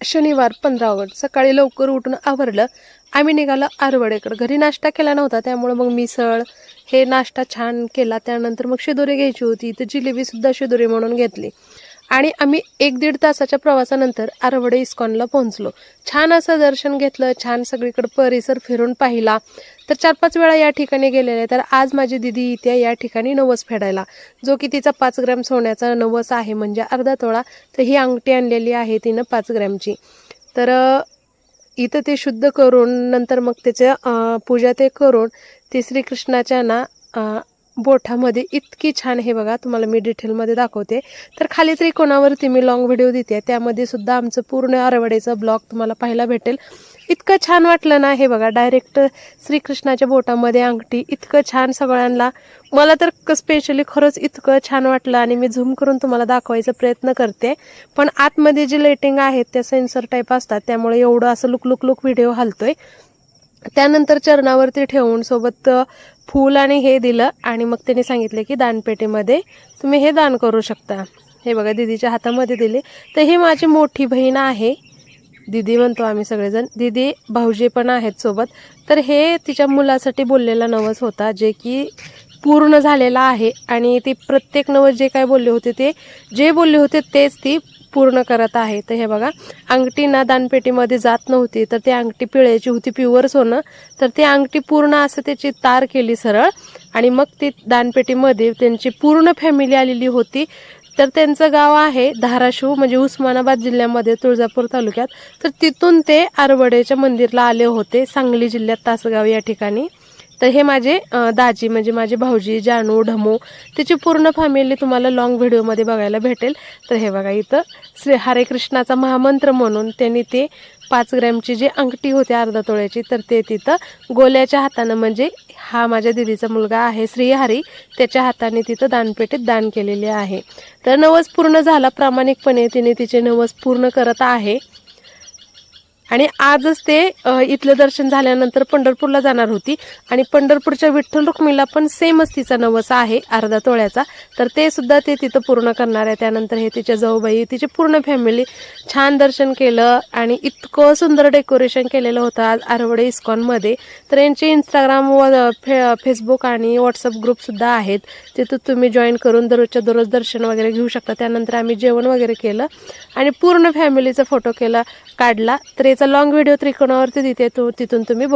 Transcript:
शनिवार 15 ऑगस्ट सकाळी लवकर उठून आवरलं. आम्ही निघालो आरवडेकडे. घरी नाश्ता केला नव्हता त्यामुळे मग मिसळ हे नाश्ता छान केला. त्यानंतर मग शिदोरी घ्यायची होती तर जिलेबी सुद्धा शिदोरी म्हणून घेतली आणि आम्ही 1-1.5 तासाच्या प्रवासानंतर आरवडे इस्कॉनला पोहोचलो. छान असं दर्शन घेतलं, छान सगळीकडे परिसर फिरून पाहिला. तर 4-5 वेळा या ठिकाणी गेलेले. तर आज माझी दिदी इथे या ठिकाणी नवस फेडायला, जो की तिचा 5 ग्रॅम सोन्याचा नवस आहे म्हणजे अर्धा तोळा. तर ही अंगठी आणलेली आहे तिनं 5 ग्रॅमची. तर इथं ते शुद्ध करून नंतर मग त्याचं पूजा ते करून ते श्रीकृष्णाच्या ना बोठामध्ये इतकी छान, हे बघा तुम्हाला मी डिटेलमध्ये दाखवते. तर खाली त्रिकोणावरती मी लॉंग व्हिडिओ देते, त्यामध्ये सुद्धा आमचं पूर्ण आरवडेचा ब्लॉग तुम्हाला पाहायला भेटेल. इतकं छान वाटलं ना, हे बघा डायरेक्ट श्रीकृष्णाच्या बोटामध्ये अंगठी, इतकं छान सगळ्यांना. मला तर स्पेशली खरंच इतकं छान वाटलं आणि मी झूम करून तुम्हाला दाखवायचा प्रयत्न करते. पण आतमध्ये जे लाइटिंग आहेत त्या सेन्सर टाईप असतात त्यामुळे एवढं असं लुक व्हिडिओ हलतोय. त्यानंतर चरणावरती ठेवून सोबत फूल आणि हे दिलं आणि मग त्यांनी सांगितले की दानपेटीमध्ये तुम्ही हे दान करू शकता. हे बघा दीदीच्या हातामध्ये दिले. तर ही माझी मोठी बहीण आहे, दीदी म्हणतो आम्ही सगळेजण, दीदी भाऊजी पण आहेत सोबत. तर हे तिच्या मुलासाठी बोललेला नवस होता जे की पूर्ण झालेला आहे आणि ती प्रत्येक नवस जे काय बोलले होते तेच ती पूर्ण करत आहे. तर हे बघा अंगठी ना दानपेटीमध्ये जात नव्हती तर ती अंगठी पिळायची होती, प्युअर सोनं. तर ती अंगठी पूर्ण असं त्याची तार केली सरळ आणि मग ती दानपेटीमध्ये त्यांची पूर्ण फॅमिली आलेली होती. तर त्यांचं गाव आहे धाराशिव म्हणजे उस्मानाबाद जिल्ह्यामध्ये तुळजापूर तालुक्यात. तर तिथून ते आरवडेच्या मंदिरला आले होते, सांगली जिल्ह्यात तासगाव या ठिकाणी. तर हे माझे दाजी म्हणजे माझे भाऊजी, जानू, ढमू, त्याची पूर्ण फॅमिली तुम्हाला लॉंग व्हिडिओमध्ये बघायला भेटेल. तर हे बघा इथं श्री हरे कृष्णाचा महामंत्र म्हणून त्यांनी ते 5 ग्रॅमची जी अंगठी होती अर्धा तोळ्याची तर ते तिथं गोल्याच्या हातानं, म्हणजे हा माझ्या दिदीचा मुलगा आहे श्रीहरी, त्याच्या हाताने तिथं दानपेटीत दान केलेले आहे. तर नवस पूर्ण झाला. प्रामाणिकपणे तिने तिचे नवस पूर्ण करत आहे आणि आजच ते इथलं दर्शन झाल्यानंतर पंढरपूरला जाणार होती आणि पंढरपूरच्या विठ्ठल रुक्मिणीला पण सेमच तिचा नवस आहे अर्धा तोळ्याचा. तर ते सुद्धा ते तिथं पूर्ण करणार आहे. त्यानंतर हे तिच्या जाऊबाई, तिची पूर्ण फॅमिली छान दर्शन केलं आणि इतकं सुंदर डेकोरेशन केलेलं होतं आज आरवडे इस्कॉनमध्ये. तर यांचे इंस्टाग्राम व फेसबुक आणि व्हॉट्सअप ग्रुपसुद्धा आहेत, तिथं तुम्ही जॉईन करून दररोजच्या दररोज दर्शन वगैरे घेऊ शकता. त्यानंतर आम्ही जेवण वगैरे केलं आणि पूर्ण फॅमिलीचा फोटो काढला. तर याचा लॉंग व्हिडिओ त्रिकोणावरती देते, तो तिथून तुम्ही बघू.